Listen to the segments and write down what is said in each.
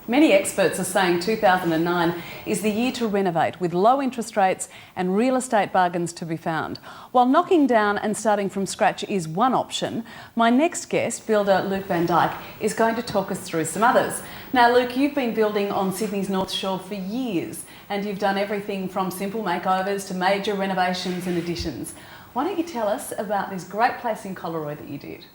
Many experts are saying 2009 is the year to renovate, with low interest rates and real estate bargains to be found. While knocking down and starting from scratch is one option, my next guest, builder Luke Van Dyck, is going to talk us through some others. Now, Luke, you've been building on Sydney's North Shore for years, and you've done everything from simple makeovers to major renovations and additions. Why don't you tell us about this great place in Collaroy that you did?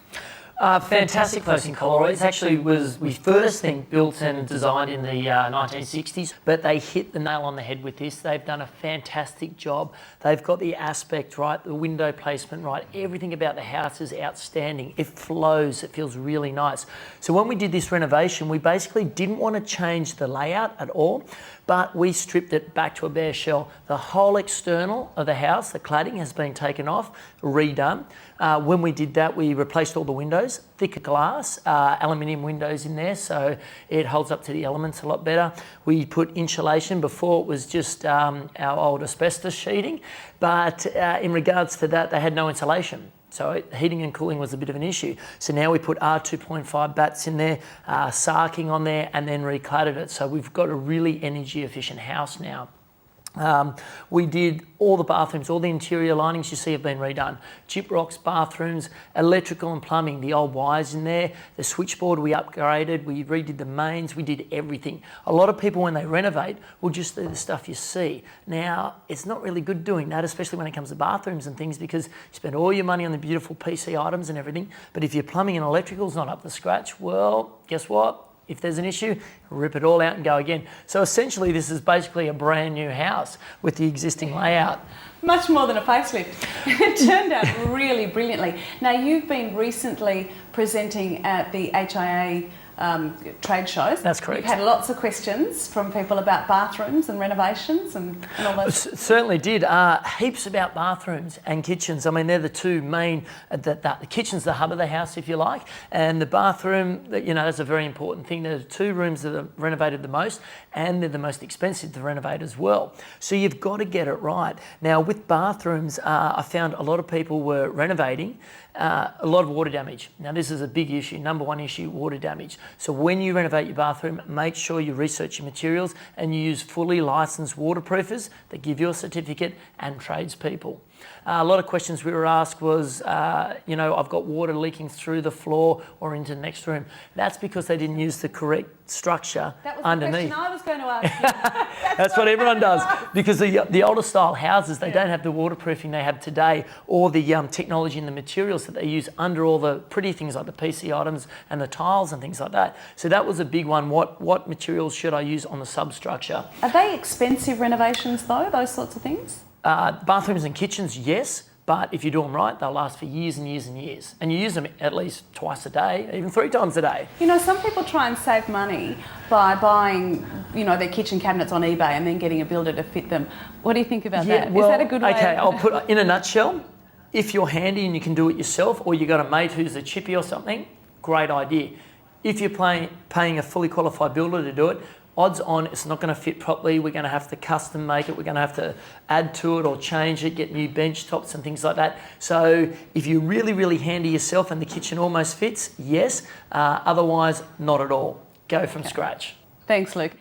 Fantastic place in Collaroy. It actually was, we first built and designed in the 1960s, but they hit the nail on the head with this. They've done a fantastic job. They've got the aspect right, the window placement right, everything about the house is outstanding. It flows, it feels really nice. So when we did this renovation, we basically didn't want to change the layout at all, but we stripped it back to a bare shell. The whole external of the house, the cladding, has been taken off, redone. When we did that, we replaced all the windows, thicker glass, aluminium windows in there, so it holds up to the elements a lot better. We put insulation. Before it was just our old asbestos sheeting, but in regards to that, they had no insulation. So heating and cooling was a bit of an issue. So now we put R2.5 bats in there, sarking on there, and then recladded it. So we've got a really energy efficient house now. We did all the bathrooms, all the interior linings you see have been redone. Gyprox bathrooms, electrical and plumbing, the old wires in there, the switchboard we upgraded, we redid the mains, we did everything. A lot of people when they renovate will just do the stuff you see. Now, it's not really good doing that, especially when it comes to bathrooms and things, because you spend all your money on the beautiful PC items and everything, but if your plumbing and electrical's not up to scratch, well, guess what? If there's an issue, rip it all out and go again. So essentially, this is basically a brand new house with the existing layout. Much more than a facelift. It turned out really brilliantly. Now, you've been recently presenting at the HIA trade shows. That's correct. You've had lots of questions from people about bathrooms and renovations and all those. Certainly did. Heaps about bathrooms and kitchens. I mean, they're the two main, the kitchen's the hub of the house, if you like, and the bathroom, you know, that's a very important thing. There are two rooms that are renovated the most, and they're the most expensive to renovate as well. So you've got to get it right. Now, with bathrooms, I found a lot of people were renovating, a lot of water damage. Now, this is a big issue, number one issue, water damage. So when you renovate your bathroom, make sure you research your materials and you use fully licensed waterproofers that give you a certificate and tradespeople. A lot of questions we were asked was, you know, I've got water leaking through the floor or into the next room. That's because they didn't use the correct structure underneath. That was the question I was going to ask you. That's what everyone does, because the older style houses, they don't have the waterproofing they have today, or the technology and the materials that they use under all the pretty things like the PC items and the tiles and things like that. So that was a big one. What materials should I use on the substructure? Are they expensive renovations though, those sorts of things? Bathrooms and kitchens, yes, but if you do them right, they'll last for years and years and years. And you use them at least twice a day, even 3 times a day. You know, some people try and save money by buying, you know, their kitchen cabinets on eBay and then getting a builder to fit them. What do you think about that? Well, is that a good way? Okay, I'll put in a nutshell, if you're handy and you can do it yourself, or you've got a mate who's a chippy or something, great idea. If you're paying a fully qualified builder to do it, odds on it's not going to fit properly. We're going to have to custom make it. We're going to have to add to it or change it, get new bench tops and things like that. So if you're really, really handy yourself and the kitchen almost fits, yes. Otherwise, not at all. Go from scratch. Thanks, Luke.